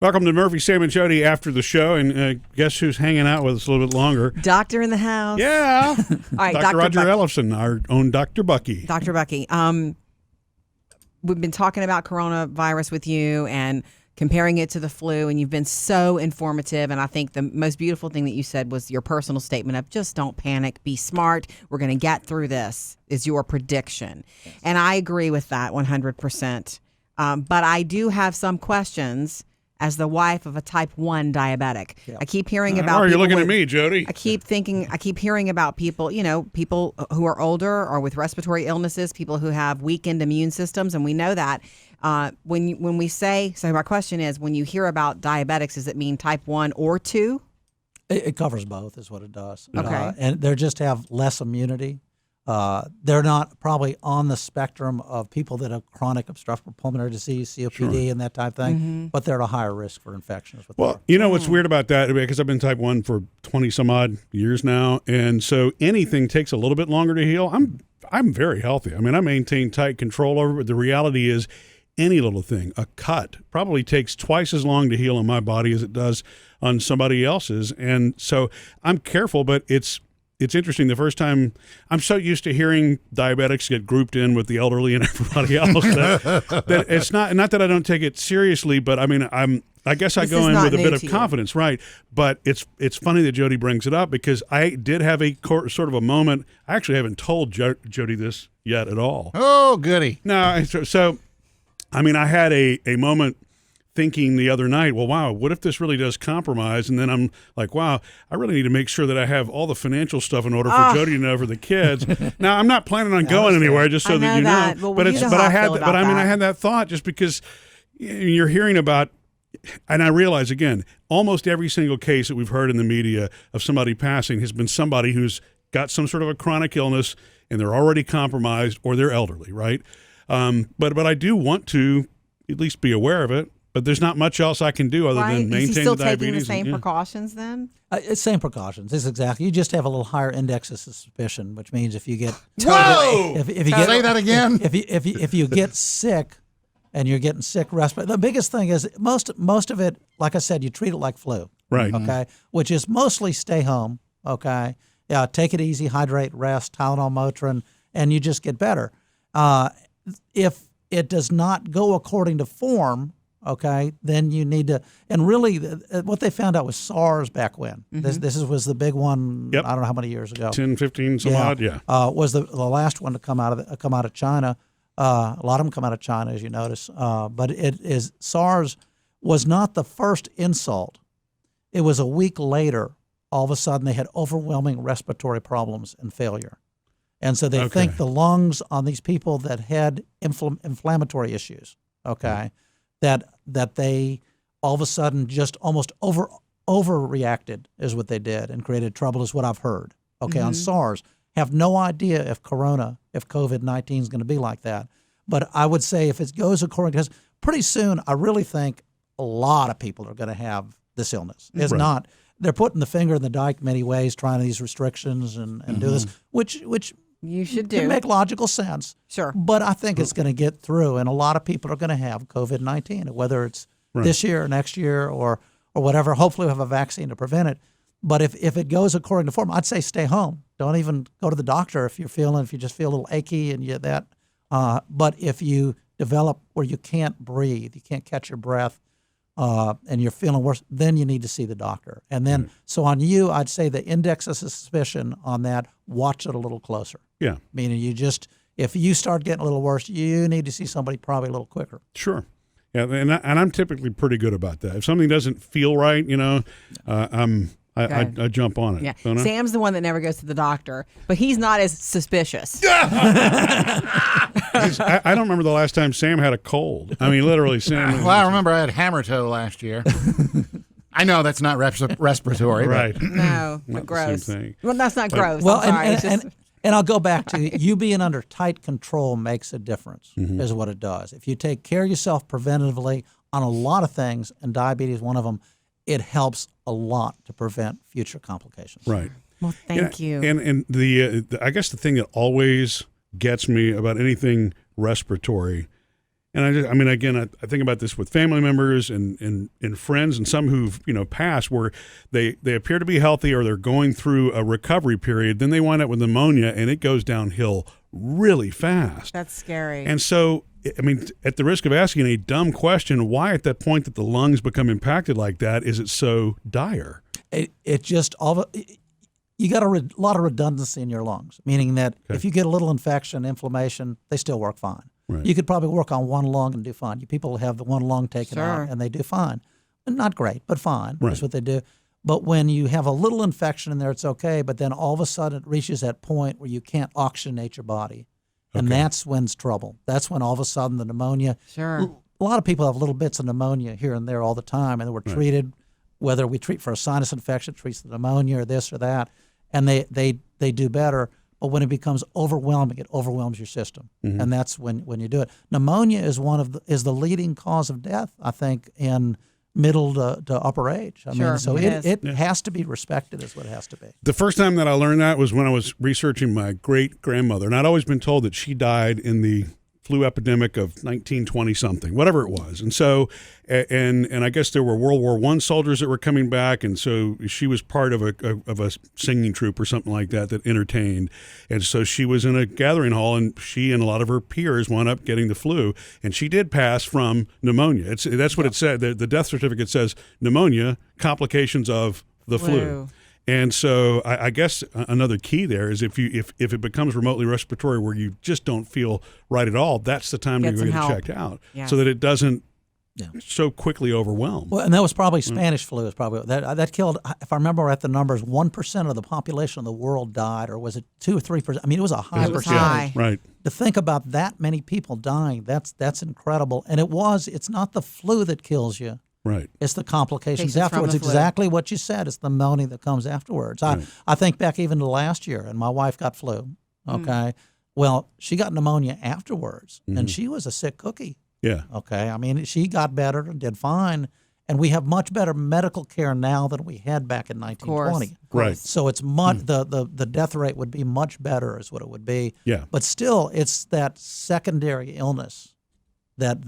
Welcome to Murphy, Sam, and Jodi after the show. And guess who's hanging out with us a little bit longer? Doctor in the house. Yeah. All right, Dr. Roger Ellison, our own Dr. Bucky. Dr. Bucky. We've been talking about coronavirus with you and comparing it to the flu, and you've been so informative. And I think the most beautiful thing that you said was your personal statement of just don't panic, be smart. We're going to get through this is your prediction. Yes. And I agree with that 100%. But I do have some questions as the wife of a type 1 diabetic. Yeah. I keep hearing about you're looking at me, Jodi. I keep hearing about people, people who are older or with respiratory illnesses, people who have weakened immune systems, and we know that. When we say, so my question is, when you hear about diabetics, does it mean type 1 or 2? It covers both is what it does. Okay. And they just have less immunity. They're not probably on the spectrum of people that have chronic obstructive pulmonary disease, COPD, and that type of thing, but they're at a higher risk for infections. Well, you know what's weird about that, because I've been type 1 for 20-some-odd years now, and so anything takes a little bit longer to heal. I'm very healthy. I mean, I maintain tight control over it, but the reality is any little thing, a cut, probably takes twice as long to heal in my body as it does on somebody else's, and so I'm careful, but it's interesting. The first time, I'm so used to hearing diabetics get grouped in with the elderly and everybody else that it's not that I don't take it seriously, but I mean, I guess I go in with a bit of confidence, right? But it's funny that Jodi brings it up, because I did have a sort of a moment. I actually haven't told Jodi this yet at all. Oh, goody. No, so I mean, I had a moment thinking the other night, well, wow, what if this really does compromise? And then I'm like, wow, I really need to make sure that I have all the financial stuff in order for Jodi to know for the kids. Now, I'm not planning on going anywhere, just so that you know. Well, but I had that thought just because you're hearing about, and I realize again, almost every single case that we've heard in the media of somebody passing has been somebody who's got some sort of a chronic illness and they're already compromised or they're elderly, right? But I do want to at least be aware of it. But there's not much else I can do other than maintain the diabetes. Is he still taking the same precautions then? It's same precautions. It's exactly. You just have a little higher index of suspicion, which means if you get whoa, if you get, say that again. If you get sick, and you're getting sick, the biggest thing is most of it. Like I said, you treat it like flu, right? Okay, which is mostly stay home. Okay, yeah, take it easy, hydrate, rest, Tylenol, Motrin, and you just get better. If it does not go according to form, okay, then you need to, and really what they found out was SARS back when. This was the big one, I don't know how many years ago. 10, 15, some odd, yeah. Was the last one to come out of China. A lot of them come out of China, as you notice. But SARS was not the first insult. It was a week later, all of a sudden they had overwhelming respiratory problems and failure. And so they think the lungs on these people that had inflammatory issues, that they all of a sudden just almost overreacted is what they did and created trouble is what I've heard. On SARS. Have no idea if COVID-19 is going to be like that. But I would say if it goes according, because pretty soon I really think a lot of people are going to have this illness. It's not, they're putting the finger in the dike many ways, trying these restrictions and do this, which you should do. Can make logical sense. Sure. But I think it's going to get through, and a lot of people are going to have COVID-19, whether it's this year or next year or whatever. Hopefully we have a vaccine to prevent it. But if it goes according to form, I'd say stay home. Don't even go to the doctor if you just feel a little achy and you get that. But if you develop where you can't breathe, you can't catch your breath, and you're feeling worse, then you need to see the doctor. And then, so on you, I'd say the index of suspicion on that, watch it a little closer. Yeah. Meaning if you start getting a little worse, you need to see somebody probably a little quicker. Sure. Yeah, and I'm typically pretty good about that. If something doesn't feel right, I jump on it. Yeah. Don't I? Sam's the one that never goes to the doctor, but he's not as suspicious. I don't remember the last time Sam had a cold. I mean, literally, Sam. Well, I remember I had hammer toe last year. I know that's not respiratory. Right. No, but gross. Same thing. Well, that's not gross. Well, I'm sorry. and I'll go back to you being under tight control makes a difference, is what it does. If you take care of yourself preventatively on a lot of things, and diabetes is one of them, it helps a lot to prevent future complications. Right. Well, thank you. And the I guess the thing that always gets me about anything respiratory And I mean, again, I think about this with family members and friends, and some who've passed, where they appear to be healthy or they're going through a recovery period. Then they wind up with pneumonia, and it goes downhill really fast. That's scary. And so, I mean, at the risk of asking a dumb question, why at that point that the lungs become impacted like that is it so dire? It just you got a lot of redundancy in your lungs, meaning that if you get a little infection, inflammation, they still work fine. Right. You could probably work on one lung and do fine. People have the one lung taken out and they do fine. Not great, but fine. Right. That's what they do. But when you have a little infection in there, it's okay. But then all of a sudden it reaches that point where you can't oxygenate your body. And that's when it's trouble. That's when all of a sudden the pneumonia. Sure. A lot of people have little bits of pneumonia here and there all the time, and we're treated, whether we treat for a sinus infection, treats the pneumonia or this or that, and they do better. But when it becomes overwhelming, it overwhelms your system, and that's when you do it. Pneumonia is is the leading cause of death, I think, in middle to upper age. I mean, so it has to be respected, is what it has to be. The first time that I learned that was when I was researching my great grandmother, and I'd always been told that she died in the flu epidemic of 1920 something, whatever it was. And so, and I guess there were World War I soldiers that were coming back, and so she was part of a singing troupe or something like that entertained. And so she was in a gathering hall, and she and a lot of her peers wound up getting the flu, and she did pass from pneumonia. That's what it said. The death certificate says pneumonia, complications of the flu. And so I guess another key there is if it becomes remotely respiratory where you just don't feel right at all, that's the time to go get it checked out so that it doesn't so quickly overwhelm. Well, and that was probably Spanish flu. Is probably that killed. If I remember right, the numbers 1% of the population of the world died, or was it 2 or 3%? I mean, it was a high percentage. High. Right. To think about that many people dying, that's incredible. And it's not the flu that kills you. Right. It's the complications Patients afterwards. from the flu. Exactly what you said. It's the pneumonia that comes afterwards. I think back even to last year, and my wife got flu. Okay. Well, she got pneumonia afterwards, and she was a sick cookie. Yeah. Okay. I mean, she got better and did fine, and we have much better medical care now than we had back in 1920. Right. So it's much the death rate would be much better, is what it would be. Yeah. But still, it's that secondary illness that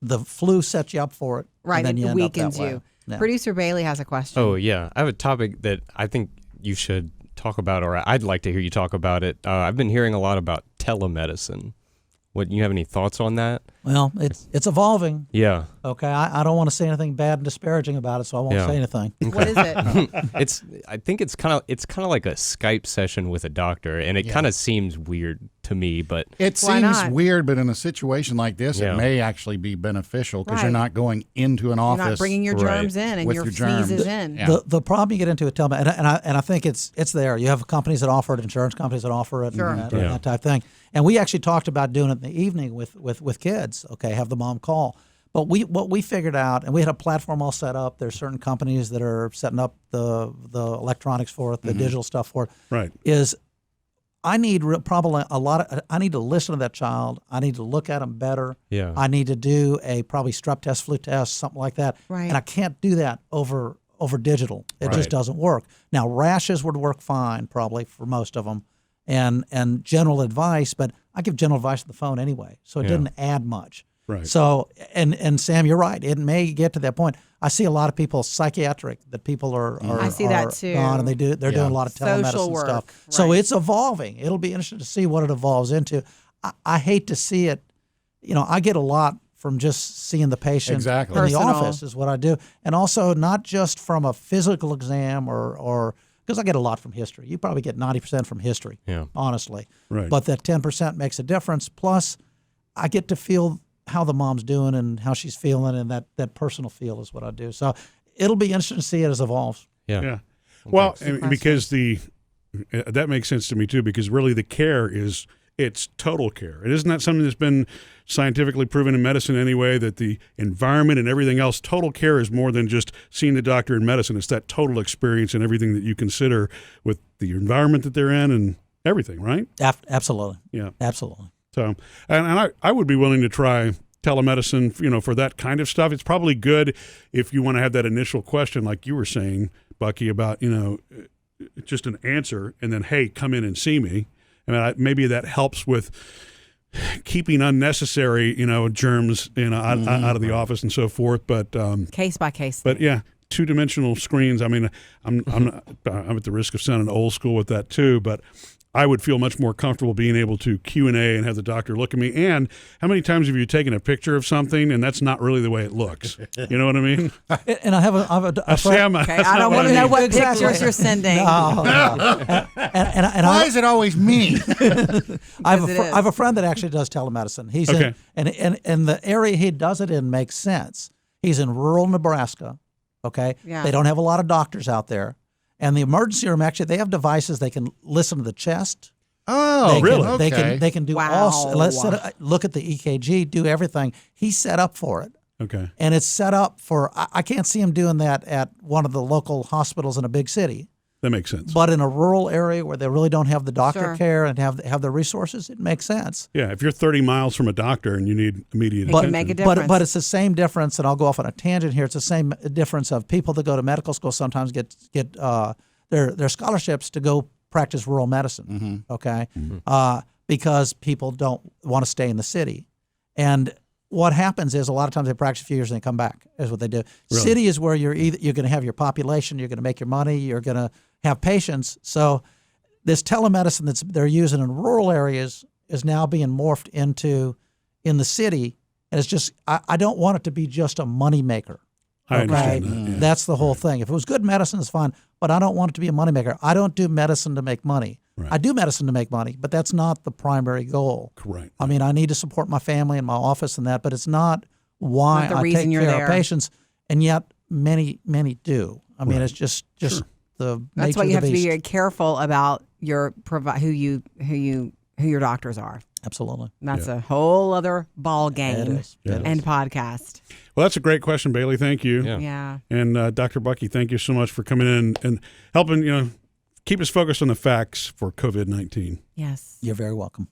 the flu sets you up for it. Right, and then you it end up that weakens way. you. Yeah. Producer Bailey has a question. Oh, yeah. I have a topic that I think you should talk about, or I'd like to hear you talk about it. I've been hearing a lot about telemedicine. You have any thoughts on that? Well, it's evolving. Yeah. Okay, I don't want to say anything bad and disparaging about it, so I won't say anything. What is it? I think it's kind of like a Skype session with a doctor, and it kind of seems weird to me, but it Why seems not? weird. But in a situation like this, it may actually be beneficial because you're Right. not going into an office. You're not bringing your germs in and with your your germs. sneezes in. Yeah. The problem you get into with telemedicine, and I think it's there. You have companies that offer it, insurance companies that offer it, Sure. and that type of thing. And we actually talked about doing it in the evening with kids. Okay, have the mom call. But what we figured out, and we had a platform all set up. There's certain companies that are setting up the electronics for it, the digital stuff for it. Right. Is I need probably I need to listen to that child. I need to look at them better. Yeah. I need to do a probably strep test, flu test, something like that. Right. And I can't do that over digital. It just doesn't work. Now rashes would work fine probably for most of them, and general advice. But I give general advice on the phone anyway, so it didn't add much. Right. So and Sam, you're right. It may get to that point. I see a lot of people psychiatric that people are I see that too. gone, and they're doing a lot of Social telemedicine work, stuff. So right. it's evolving. It'll be interesting to see what it evolves into. I hate to see it. I get a lot from just seeing the patient Exactly. in Personal. the office is what I do, and also not just from a physical exam or because I get a lot from history. You probably get 90% from history, honestly. Right. But that 10% makes a difference. Plus, I get to feel how the mom's doing and how she's feeling, and that personal feel is what I do. So it'll be interesting to see it as it evolves. Yeah. Yeah. Well, and because that makes sense to me too, because really the care it's total care. It isn't that something that's been scientifically proven in medicine anyway, that the environment and everything else, total care is more than just seeing the doctor in medicine. It's that total experience and everything that you consider with the environment that they're in and everything, right? Absolutely. Yeah. Absolutely. So, and I would be willing to try telemedicine, for that kind of stuff. It's probably good if you want to have that initial question, like you were saying, Bucky, about, just an answer and then, hey, come in and see me. I mean, maybe that helps with keeping unnecessary, germs, out of the office and so forth. But Case by case. but yeah, 2-dimensional screens. I mean, I'm at the risk of sounding old school with that too, but I would feel much more comfortable being able to Q&A and have the doctor look at me. And how many times have you taken a picture of something and that's not really the way it looks? You know what I mean? And I have a friend. Okay, I don't want to know what Exactly. pictures you're sending. No. And Why is it always me? I have Because it I have a friend that actually does telemedicine. He's Okay. in the area he does it in makes sense. He's in rural Nebraska. Okay, Yeah. They don't have a lot of doctors out there, and the emergency room actually they have devices they can listen to the chest. Oh, They really? can, they can do all. Wow. Let's look at the EKG, do everything. He's set up for it. Okay. And it's set up for. I can't see him doing that at one of the local hospitals in a big city. That makes sense. But in a rural area where they really don't have the doctor Sure. care and have the resources, it makes sense. Yeah, if you're 30 miles from a doctor and you need immediate It can attention. make a difference. But it's the same difference, and I'll go off on a tangent here. It's the same difference of people that go to medical school sometimes get their scholarships to go practice rural medicine. Okay, because people don't want to stay in the city, and what happens is a lot of times they practice a few years and they come back. Is what they do. Really? City is where you're going to have your population, you're going to make your money, you're going to have patients. So this telemedicine they're using in rural areas is now being morphed into in the city, and it's just I don't want it to be just a money maker. I understand that. Yeah. That's the whole thing. If it was good medicine, it's fine, but I don't want it to be a moneymaker. I don't do medicine to make money. Right. I do medicine to make money, but that's not the primary goal. Correct. I mean, I need to support my family and my office and that, but it's not why Not the I reason take you're care there. of patients, and yet many do. I mean, Right. it's just Sure. the That's nature why of you the have to be beast. very careful about your who your doctors are. Absolutely. That's a whole other ball game It is. It and is. podcast. Well, that's a great question, Bailey. Thank you. Yeah. Yeah. And Dr. Bucky, thank you so much for coming in and helping, keep us focused on the facts for COVID-19. Yes. You're very welcome.